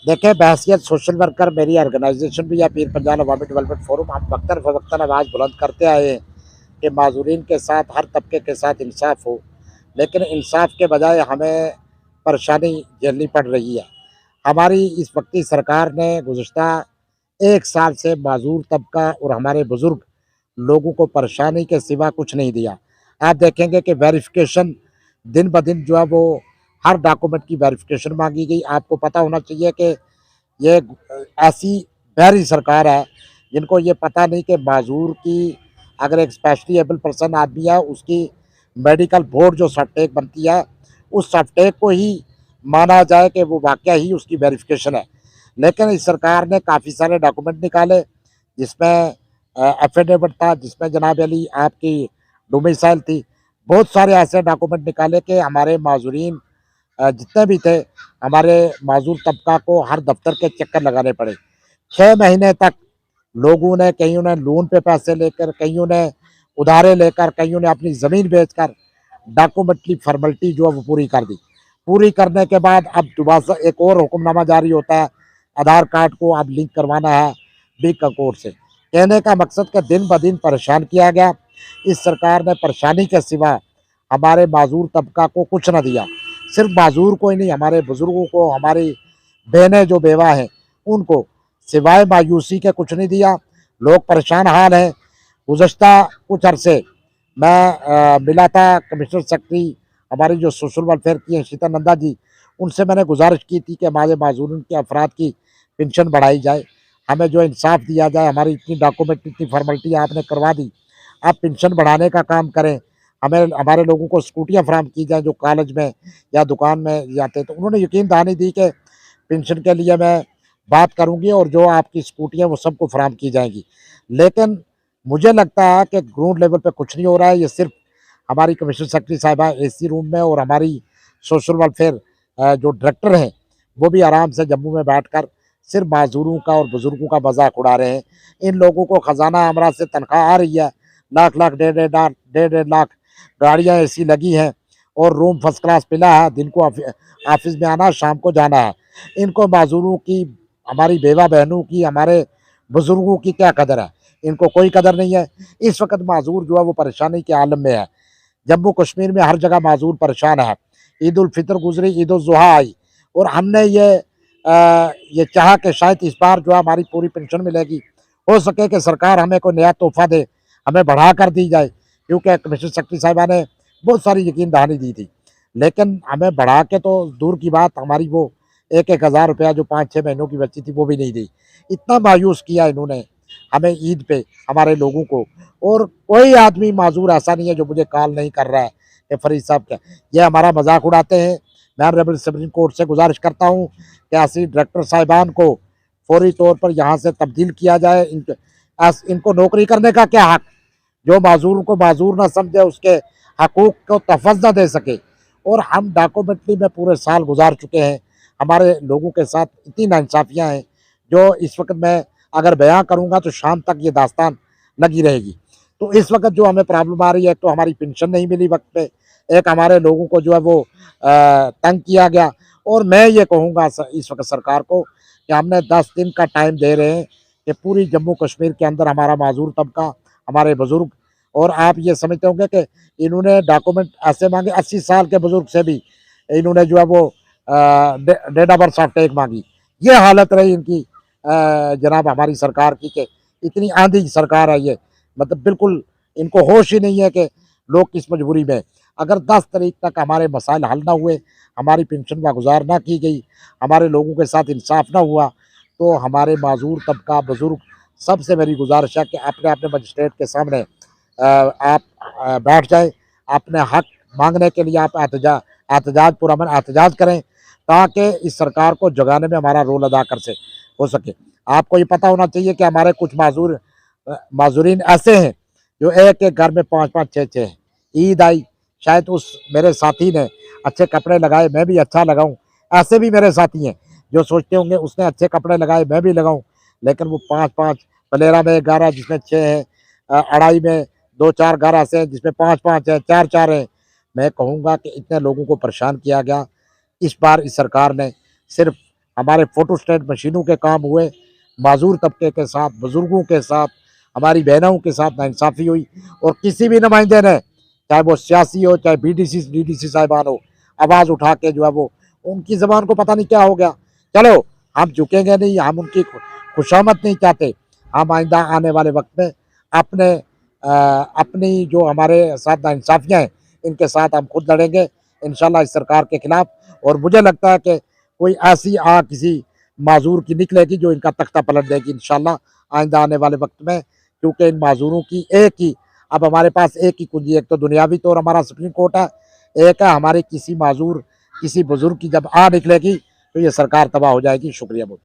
देखिए, बहैसियत social worker मेरी organisation भी है पीर पंजाल अवामी डेवलपमेंट फोरम। हम वक्तन फ़वक्तन आवाज़ बुलंद करते आए हैं कि माज़ूरीन के साथ हर तबके के साथ इंसाफ हो, लेकिन इंसाफ के बजाय हमें परेशानी झेलनी पड़ रही है। हमारी इस वक्ती सरकार ने गुज़िश्ता 1 साल से माज़ूर तबका और हमारे बुज़ुर्ग लोगों को परेशानी के सिवा कुछ नहीं दिया। आप देखेंगे कि वेरिफ़िकेशन दिन-ब-दिन जो है वो हर डॉक्यूमेंट की वेरिफ़िकेशन माँगी गई। आपको पता होना चाहिए कि ये ऐसी बहरी सरकार है जिनको ये पता नहीं कि माजूर की अगर एक स्पेशली एबल पर्सन आदमी है उसकी मेडिकल बोर्ड जो सर्टिफिकेट बनती है उस सर्टिफिकेट को ही माना जाए कि वो वाकया ही उसकी वेरिफिकेशन है। लेकिन इस सरकार ने काफ़ी सारे डॉक्यूमेंट निकाले जिसमें एफिडेविट था, जिसमें जनाब अली आपकी डोमिसाइल थी। बहुत सारे ऐसे डॉक्यूमेंट निकाले कि हमारे माजूरीन जितने भी थे, हमारे माज़ूर तबका को हर दफ्तर के चक्कर लगाने पड़े। 6 महीने तक लोगों ने, कईयों ने लोन पे पैसे लेकर, कईयों ने उधारे लेकर, कईयों ने अपनी ज़मीन बेचकर डॉक्यूमेंट्री फ़ॉर्मेलिटी जो है वो पूरी कर दी। पूरी करने के बाद अब दोबारा से एक और हुक्मनामा जारी होता है, आधार कार्ड को अब लिंक करवाना है बिग अकाउंट से। कहने का मकसद कि दिन-ब-दिन परेशान किया गया। इस सरकार ने परेशानी के सिवा हमारे माज़ूर तबका को कुछ ना दिया। सिर्फ माजूर को ही नहीं, हमारे बुजुर्गों को, हमारी बहनें जो बेवा हैं उनको सिवाय मायूसी के कुछ नहीं दिया। लोग परेशान हाल हैं। गुज़श्ता कुछ अरसे मैं मिला था कमिश्नर सेक्रेटरी हमारी जो सोशल वेलफेयर की हैं शीतल नंदा जी, उनसे मैंने गुजारिश की थी कि हमारे माजूरीन के अफराद की पेंशन बढ़ाई जाए, हमें जो इंसाफ दिया जाए। हमारी इतनी डॉक्यूमेंट, इतनी फॉर्मेलिटी आपने करवा दी, आप पेंशन बढ़ाने का काम करें। हमें, हमारे लोगों को स्कूटियाँ फराहम की जाएँ जो कॉलेज में या दुकान में जाते हैं। तो उन्होंने यकीन दहानी दी कि पेंशन के लिए मैं बात करूँगी और जो आपकी स्कूटियाँ वो सबको फराहम की जाएँगी। लेकिन मुझे लगता है कि ग्राउंड लेवल पे कुछ नहीं हो रहा है। ये सिर्फ़ हमारी कमिश्नर सेक्रेटरी साहिबा एसी रूम में और हमारी सोशल वेलफेयर जो डायरेक्टर हैं, वो भी आराम से जम्मू में बैठकर सिर्फ़ माज़ूरों का और बुज़ुर्गों का मज़ाक उड़ा रहे हैं। इन लोगों को खजाना अमरा से तनख्वाह आ रही है, लाख-लाख, डेढ़-डेढ़ लाख गाड़ियाँ एसी लगी हैं और रूम फर्स्ट क्लास मिला है। दिन को ऑफिस में आना, शाम को जाना है। इनको माज़ूरों की, हमारी बेवा बहनों की, हमारे बुज़ुर्गों की क्या कदर है? इनको कोई कदर नहीं है। इस वक़्त माज़ूर जो है वो परेशानी के आलम में है। जम्मू कश्मीर में हर जगह माज़ूर परेशान है। ईद उल फितर गुज़री, ईद उल ज़ुहा आई और हमने ये चाहा कि शायद इस बार जो है हमारी पूरी पेंशन मिलेगी। हो सके कि सरकार हमें कोई नया तोहफ़ा दे, हमें बढ़ा कर दी जाए, क्योंकि कमिश्नर सेक्रेटरी साहिबा ने बहुत सारी यकीन दहानी दी थी। लेकिन हमें बढ़ा के तो दूर की बात, हमारी वो 1-1 हज़ार रुपया जो 5-6 महीनों की बची थी वो भी नहीं दी। इतना मायूस किया इन्होंने हमें ईद पे, हमारे लोगों को। और कोई आदमी माज़ूर ऐसा नहीं है जो मुझे कॉल नहीं कर रहा है कि फ़रीद साहब क्या, ये हमारा मज़ाक उड़ाते हैं। मैं ऑनरेबल सुप्रीम कोर्ट से गुज़ारिश करता हूँ कि ऐसी डायरेक्टर साहिबान को फ़ौरी तौर पर यहाँ से तब्दील किया जाए। इनको नौकरी करने का क्या हक? जो माज़ूर को माज़ूर ना समझे, उसके हकूक़ को तफ़ज़ ना दे सके। और हम डॉक्यूमेंट्री में पूरे साल गुज़ार चुके हैं। हमारे लोगों के साथ इतनी नाइंसाफ़ियाँ हैं, जो इस वक़्त मैं अगर बयाँ करूँगा तो शाम तक ये दास्तान लगी रहेगी। तो इस वक़्त जो हमें प्रॉब्लम आ रही है, एक तो हमारी पेंशन नहीं मिली वक़्त पे, एक हमारे लोगों को जो है वो तंग किया गया। और मैं ये कहूँगा इस वक़्त सरकार को कि हमने 10 दिन का टाइम दे रहे हैं कि पूरी जम्मू कश्मीर के अंदर हमारा माज़ूर तबका, हमारे बुज़ुर्ग, और आप ये समझते होंगे कि इन्होंने डॉक्यूमेंट ऐसे माँगे 80 साल के बुज़ुर्ग से भी इन्होंने जो है वो डेट ऑफ बर्थ सर्टिफिकेट माँगी। ये हालत रही इनकी जनाब हमारी सरकार की कि इतनी आंधी सरकार है ये। मतलब बिल्कुल इनको होश ही नहीं है कि लोग किस मजबूरी में हैं। अगर 10 तारीख तक हमारे मसाइल हल ना हुए, हमारी पेंशन वागुज़ार ना की गई, हमारे लोगों के साथ इंसाफ ना हुआ, तो हमारे माज़ूर तबका, बुज़ुर्ग, सबसे मेरी गुज़ारिश है कि अपने-अपने मजिस्ट्रेट के सामने आप बैठ जाएँ। अपने हक माँगने के लिए आप एहतजाज, पुरअमन एहतजाज करें, ताकि इस सरकार को जगाने में हमारा रोल अदा कर हो सके। आपको ये पता होना चाहिए कि हमारे कुछ माज़ूरीन ऐसे हैं, जो एक-एक घर में 5-5, 6-6 हैं। ईद आई, शायद उस मेरे साथी ने अच्छे कपड़े लगाए, मैं भी अच्छा लगाऊँ। ऐसे भी मेरे साथी हैं, जो सोचते होंगे उसने अच्छे कपड़े लगाए, मैं भी लगाऊँ। लेकिन वो 5-5, बलेरा में एक घर है जिसमें 6 हैं, अढ़ाई में 2-4 घर ऐसे हैं जिसमें 5-5 हैं, 4-4 हैं। मैं कहूँगा कि इतने लोगों को परेशान किया गया। इस बार इस सरकार ने सिर्फ़ हमारे फोटोस्टेट मशीनों के काम हुए, माजूर तबके के साथ, बुजुर्गों के साथ, हमारी बहनों के साथ नाइंसाफ़ी हुई। और किसी भी नुमाइंदे ने, चाहे वो सियासी हो, चाहे बीडीसी डीडीसी साहिबान हो, आवाज़ उठा के जो है वो, उनकी ज़बान को पता नहीं क्या हो गया। चलो, हम झुकेंगे नहीं, हम उनकी खुशामद नहीं चाहते। हम आइंदा आने वाले वक्त में अपने अपनी जो हमारे साथ नाइंसाफ़ियाँ हैं, इनके साथ हम खुद लड़ेंगे इंशाल्लाह इस सरकार के खिलाफ। और मुझे लगता है कि कोई ऐसी आग किसी माजूर की निकलेगी जो इनका तख्ता पलट देगी इंशाल्लाह आइंदा आने वाले वक्त में। क्योंकि इन माजूरों की एक ही, अब हमारे पास एक ही कुंजी, एक तो दुनियावी तौर हमारा सुप्रीम कोर्ट है, एक है हमारी किसी माजूर, किसी बुजुर्ग की जब आ निकलेगी तो ये सरकार तबाह हो जाएगी। शुक्रिया बहुत।